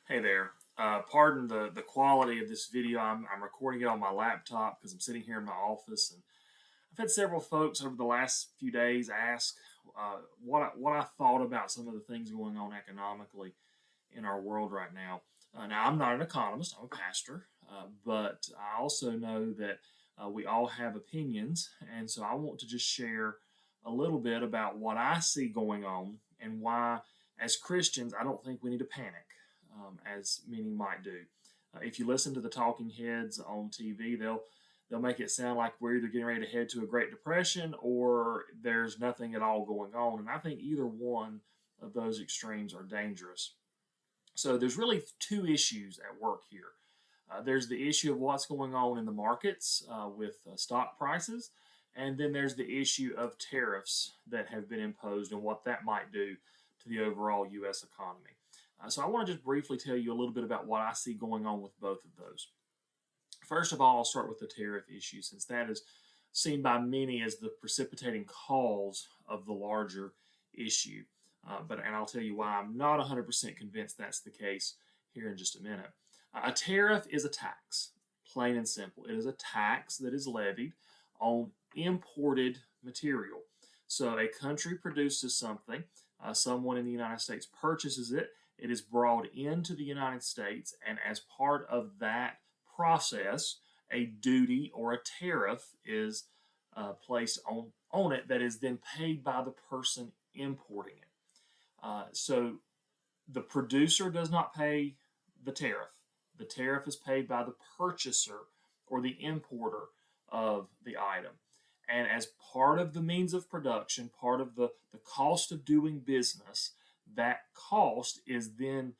Hey there. Pardon the quality of this video. I'm recording it on my laptop because I'm sitting here in my office, and I've had several folks over the last few days ask what I thought about some of the things going on economically in our world right now. Now, I'm not an economist, I'm a pastor, but I also know that we all have opinions, and so I want to just share a little bit about what I see going on and why, as Christians, I don't think we need to panic, as many might do. If you listen to the talking heads on TV, they'll make it sound like we're either getting ready to head to a Great Depression or there's nothing at all going on. And I think either one of those extremes are dangerous. So there's really two issues at work here. There's the issue of what's going on in the markets with stock prices, and then there's the issue of tariffs that have been imposed and what that might do to the overall U.S. economy. So I want to just briefly tell you a little bit about what I see going on with both of those. First of all, I'll start with the tariff issue, since that is seen by many as the precipitating cause of the larger issue. And I'll tell you why I'm not 100% convinced that's the case here in just a minute. A tariff is a tax, plain and simple. It is a tax that is levied on imported material. So a country produces something, someone in the United States purchases it, it is brought into the United States, and as part of that process, a duty or a tariff is placed on it that is then paid by the person importing it. So the producer does not pay the tariff. The tariff is paid by the purchaser or the importer of the item. And as part of the means of production, part of the cost of doing business, that cost is then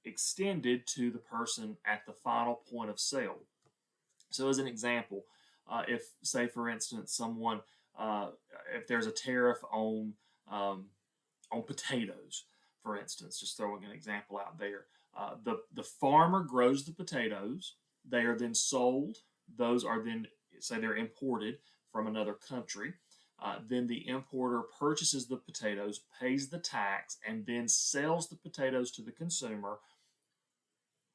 extended to the person at the final point of sale. So, as an example, if, say, for instance, if there's a tariff on potatoes, for instance, just throwing an example out there, the farmer grows the potatoes. They are then sold. Those are then, say, they're imported from another country. Then the importer purchases the potatoes, pays the tax, and then sells the potatoes to the consumer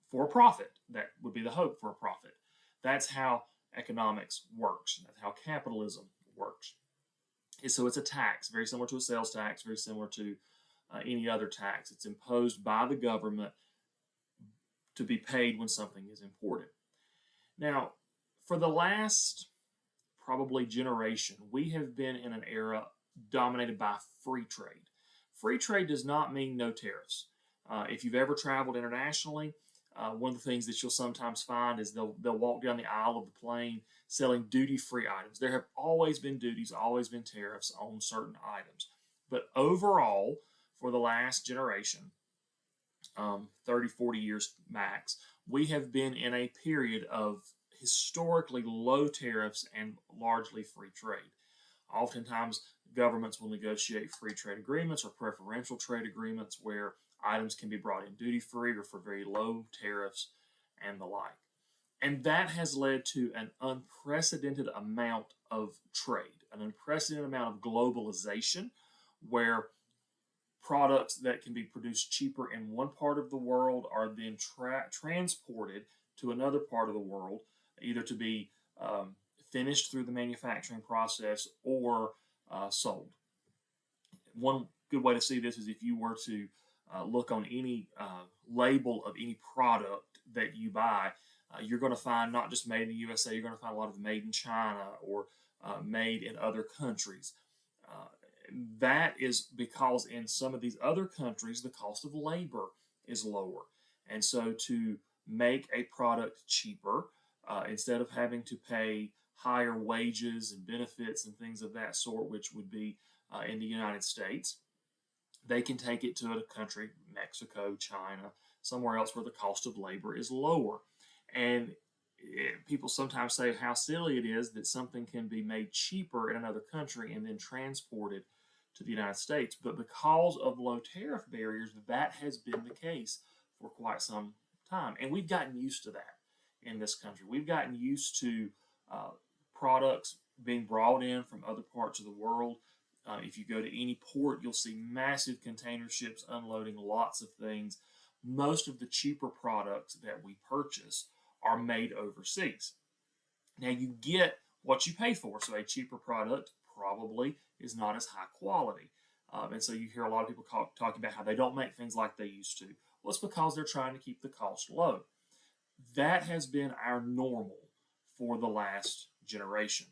for a profit. That would be the hope for a profit. That's how economics works. That's how capitalism works. So it's a tax, very similar to a sales tax, very similar to any other tax. It's imposed by the government to be paid when something is imported. Now, for the last probably generation, we have been in an era dominated by free trade. Free trade does not mean no tariffs. If you've ever traveled internationally, one of the things that you'll sometimes find is they'll walk down the aisle of the plane selling duty-free items. There have always been duties, always been tariffs on certain items. But overall, for the last generation, 30, 40 years max, we have been in a period of historically low tariffs and largely free trade. Oftentimes, governments will negotiate free trade agreements or preferential trade agreements where items can be brought in duty free or for very low tariffs and the like. And that has led to an unprecedented amount of trade, an unprecedented amount of globalization, where products that can be produced cheaper in one part of the world are then transported to another part of the world, either to be finished through the manufacturing process or sold. One good way to see this is if you were to look on any label of any product that you buy, you're going to find not just made in the USA, you're going to find a lot of made in China or made in other countries. That is because in some of these other countries, the cost of labor is lower. And so to make a product cheaper, instead of having to pay higher wages and benefits and things of that sort, which would be in the United States, they can take it to a country, Mexico, China, somewhere else where the cost of labor is lower. And people sometimes say how silly it is that something can be made cheaper in another country and then transported to the United States. But because of low tariff barriers, that has been the case for quite some time. And we've gotten used to that in this country. We've gotten used to products being brought in from other parts of the world. If you go to any port, you'll see massive container ships unloading lots of things, most of the cheaper products that we purchase are made overseas. Now you get what you pay for. So a cheaper product probably is not as high quality. And so you hear a lot of people talking about how they don't make things like they used to. Well, it's because they're trying to keep the cost low. That has been our normal for the last generation.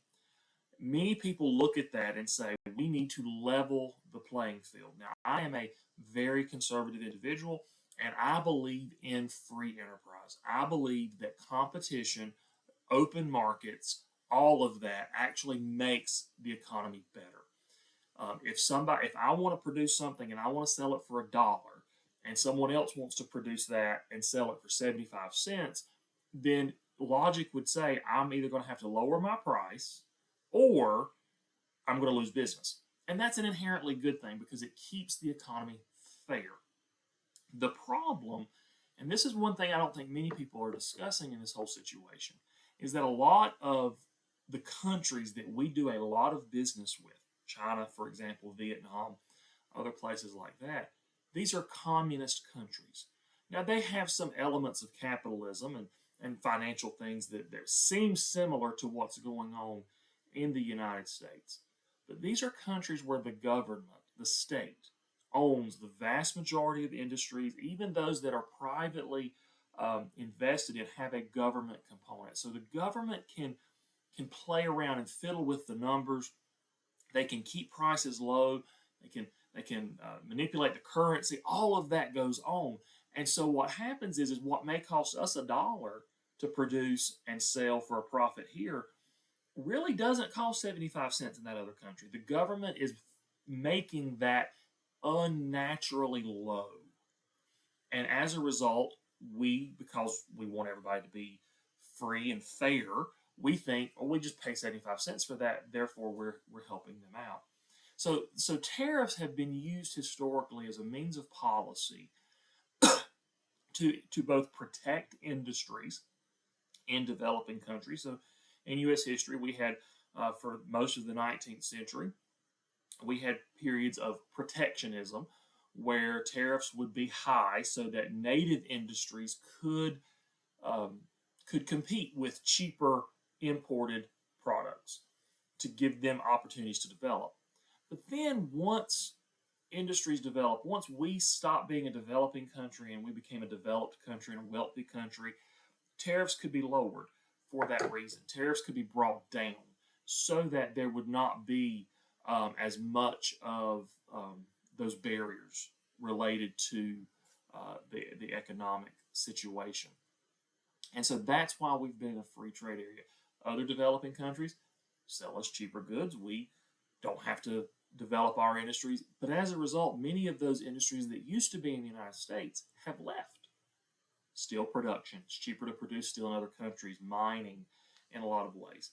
Many people look at that and say, we need to level the playing field. Now, I am a very conservative individual, and I believe in free enterprise. I believe that competition, open markets, all of that actually makes the economy better. If I want to produce something and I want to sell it for $1, and someone else wants to produce that and sell it for 75 cents, then logic would say I'm either going to have to lower my price or I'm going to lose business. And that's an inherently good thing because it keeps the economy fair. The problem, and this is one thing I don't think many people are discussing in this whole situation, is that a lot of the countries that we do a lot of business with, China, for example, Vietnam, other places like that, these are communist countries. Now, they have some elements of capitalism and financial things that seem similar to what's going on in the United States. But these are countries where the government, the state, owns the vast majority of industries, even those that are privately invested in have a government component. So the government can play around and fiddle with the numbers. They can keep prices low. They can manipulate the currency. All of that goes on. And so what happens is what may cost us $1 to produce and sell for a profit here really doesn't cost 75 cents in that other country. The government is making that unnaturally low. And as a result, because we want everybody to be free and fair, we think, oh, we just pay 75 cents for that, therefore we're helping them out. So tariffs have been used historically as a means of policy to both protect industries in developing countries. So in U.S. history, we had, for most of the 19th century, we had periods of protectionism where tariffs would be high so that native industries could compete with cheaper imported products to give them opportunities to develop. But then once industries develop, once we stopped being a developing country and we became a developed country and a wealthy country, tariffs could be lowered for that reason. Tariffs could be brought down so that there would not be as much of those barriers related to the economic situation. And so that's why we've been in a free trade area. Other developing countries sell us cheaper goods. We don't have to develop our industries. But as a result, many of those industries that used to be in the United States have left. Steel production, it's cheaper to produce steel in other countries, mining in a lot of ways.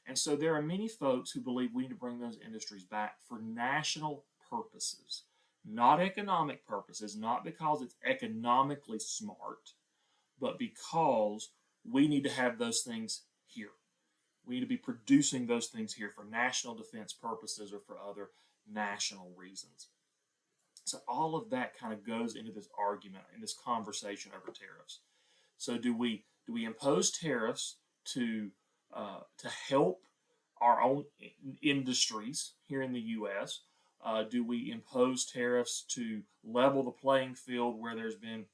And so there are many folks who believe we need to bring those industries back for national purposes, not economic purposes, not because it's economically smart, but because we need to have those things here. We need to be producing those things here for national defense purposes or for other national reasons. So all of that kind of goes into this argument, in this conversation over tariffs. So do we impose tariffs to help our own industries here in the U.S.? Do we impose tariffs to level the playing field where there's been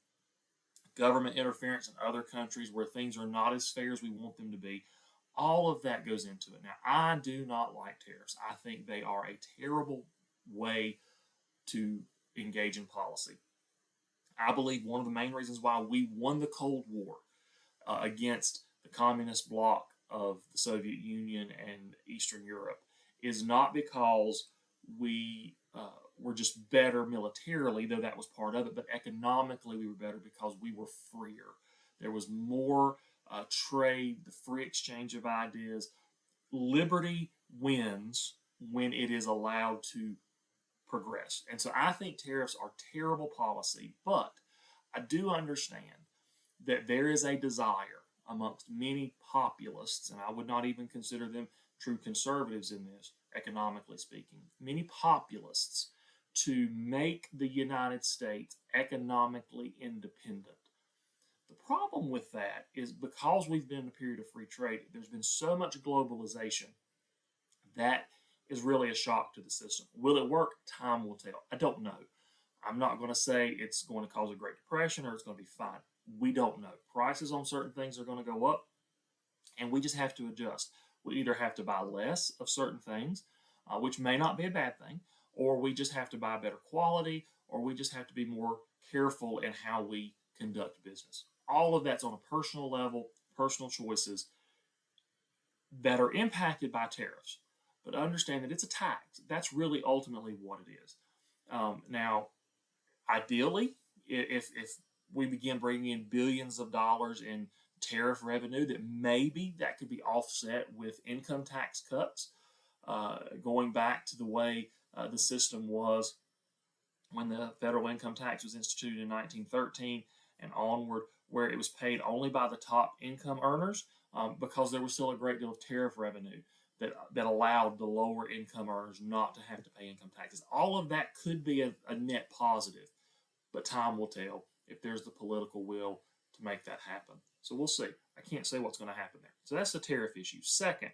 government interference in other countries where things are not as fair as we want them to be? All of that goes into it. Now, I do not like tariffs. I think they are a terrible way to engage in policy. I believe one of the main reasons why we won the Cold War against the communist bloc of the Soviet Union and Eastern Europe is not because we were just better militarily, though that was part of it, but economically we were better because we were freer. There was more trade, the free exchange of ideas. Liberty wins when it is allowed to progress. And so I think tariffs are terrible policy, but I do understand that there is a desire amongst many populists, and I would not even consider them true conservatives in this, economically speaking, many populists to make the United States economically independent. The problem with that is because we've been in a period of free trade, there's been so much globalization that is really a shock to the system. Will it work? Time will tell. I don't know. I'm not going to say it's going to cause a Great Depression or it's going to be fine. We don't know. Prices on certain things are going to go up, and we just have to adjust. We either have to buy less of certain things, which may not be a bad thing, or we just have to buy better quality, or we just have to be more careful in how we conduct business. All of that's on a personal level, personal choices that are impacted by tariffs. But understand that it's a tax. That's really ultimately what it is. Now, ideally, if we begin bringing in billions of dollars in tariff revenue, that maybe that could be offset with income tax cuts, going back to the way the system was when the federal income tax was instituted in 1913 and onward, where it was paid only by the top income earners, because there was still a great deal of tariff revenue that allowed the lower income earners not to have to pay income taxes. All of that could be a net positive, but time will tell if there's the political will to make that happen. So we'll see. I can't say what's going to happen there. So that's the tariff issue. Second,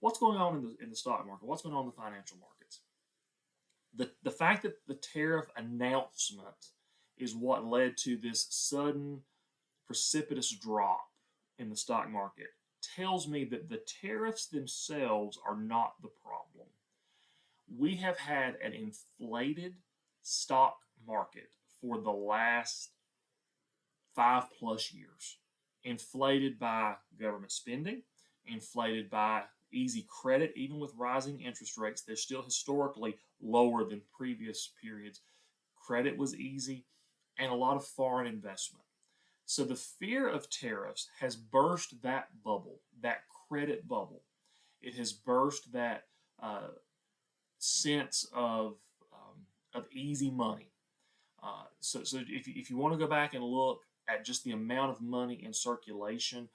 what's going on in the stock market? What's going on in the financial markets? The fact that the tariff announcement is what led to this sudden precipitous drop in the stock market tells me that the tariffs themselves are not the problem. We have had an inflated stock market for the last 5+ years, inflated by government spending, inflated by easy credit. Even with rising interest rates, they're still historically lower than previous periods. Credit was easy, and a lot of foreign investment. So the fear of tariffs has burst that bubble, that credit bubble. It has burst that sense of easy money. So if you want to go back and look at just the amount of money in circulation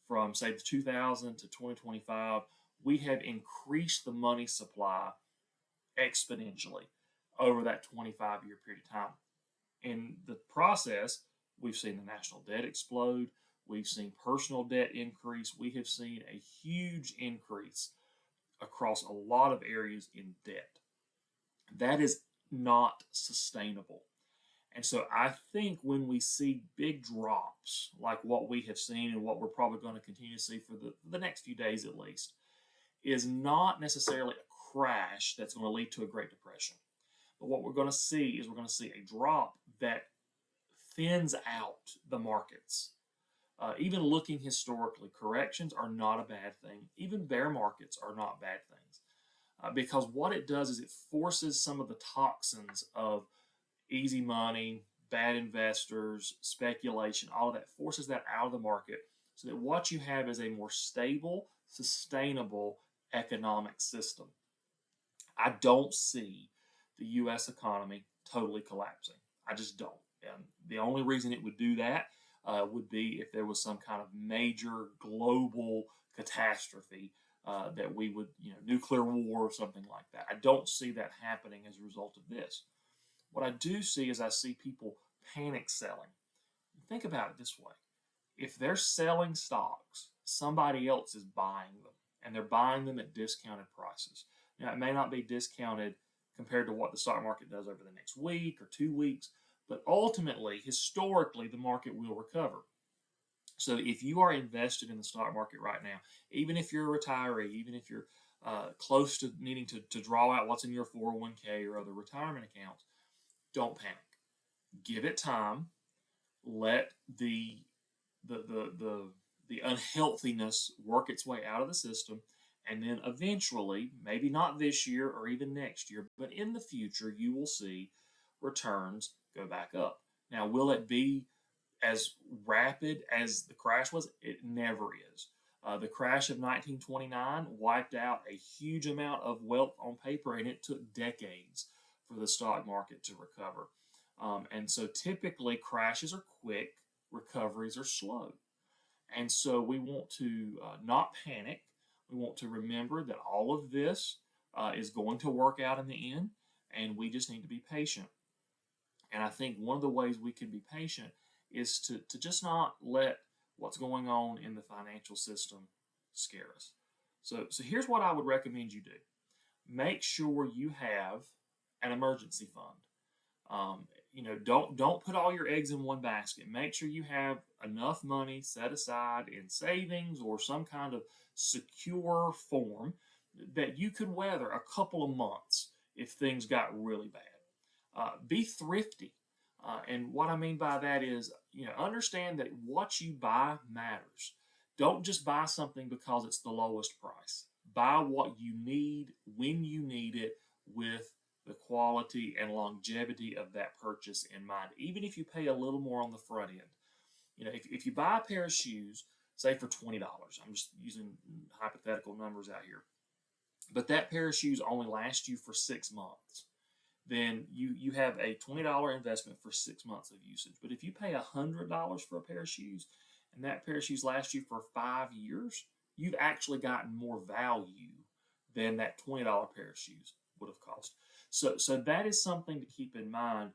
from, say, 2000 to 2025, we have increased the money supply exponentially over that 25-year period of time. In the process, we've seen the national debt explode. We've seen personal debt increase. We have seen a huge increase across a lot of areas in debt. That is not sustainable. And so I think when we see big drops like what we have seen and what we're probably going to continue to see for the next few days at least, is not necessarily a crash that's going to lead to a Great Depression. But what we're going to see is we're going to see a drop that thins out the markets. Even looking historically, corrections are not a bad thing. Even bear markets are not bad things. Because what it does is it forces some of the toxins of easy money, bad investors, speculation, all of that, forces that out of the market so that what you have is a more stable, sustainable economic system. I don't see the U.S. economy totally collapsing. I just don't. And the only reason it would do that would be if there was some kind of major global catastrophe that we would, nuclear war or something like that. I don't see that happening as a result of this. What I do see is I see people panic selling. Think about it this way. If they're selling stocks, somebody else is buying them, and they're buying them at discounted prices. Now, it may not be discounted compared to what the stock market does over the next week or 2 weeks, but ultimately, historically, the market will recover. So if you are invested in the stock market right now, even if you're a retiree, even if you're close to needing to draw out what's in your 401k or other retirement accounts, don't panic. Give it time. Let the unhealthiness work its way out of the system, and then eventually, maybe not this year or even next year, but in the future, you will see returns go back up. Now, will it be as rapid as the crash was? It never is. The crash of 1929 wiped out a huge amount of wealth on paper, and it took decades for the stock market to recover. And so typically crashes are quick, recoveries are slow. And so we want to not panic. We want to remember that all of this is going to work out in the end. and we just need to be patient. And I think one of the ways we can be patient is to just not let what's going on in the financial system scare us. So here's what I would recommend you do. Make sure you have an emergency fund. Don't put all your eggs in one basket. Make sure you have enough money set aside in savings or some kind of secure form that you could weather a couple of months if things got really bad. Be thrifty. And what I mean by that is, understand that what you buy matters. Don't just buy something because it's the lowest price. Buy what you need when you need it with the quality and longevity of that purchase in mind, even if you pay a little more on the front end. If you buy a pair of shoes, say for $20, I'm just using hypothetical numbers out here, but that pair of shoes only lasts you for 6 months, then you have a $20 investment for 6 months of usage. But if you pay $100 for a pair of shoes and that pair of shoes lasts you for 5 years, you've actually gotten more value than that $20 pair of shoes would have cost. So that is something to keep in mind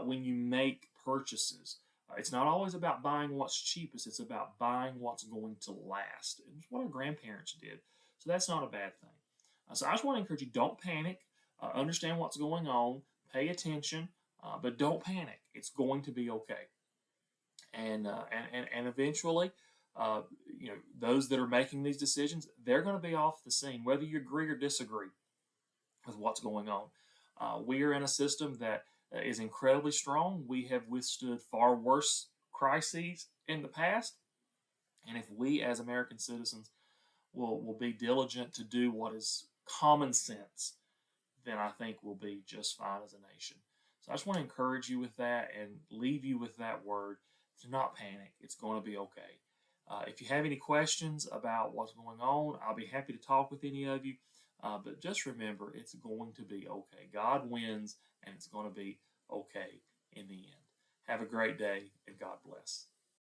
when you make purchases. It's not always about buying what's cheapest. It's about buying what's going to last. It's what our grandparents did. So that's not a bad thing. So I just want to encourage you, don't panic. Understand what's going on. Pay attention, but don't panic. It's going to be okay. And eventually, those that are making these decisions, they're going to be off the scene, whether you agree or disagree with what's going on. We are in a system that is incredibly strong. We have withstood far worse crises in the past. And if we as American citizens will be diligent to do what is common sense, then I think we'll be just fine as a nation. So I just want to encourage you with that and leave you with that word. Do not panic. It's going to be okay. If you have any questions about what's going on, I'll be happy to talk with any of you. But just remember, it's going to be okay. God wins, and it's going to be okay in the end. Have a great day, and God bless.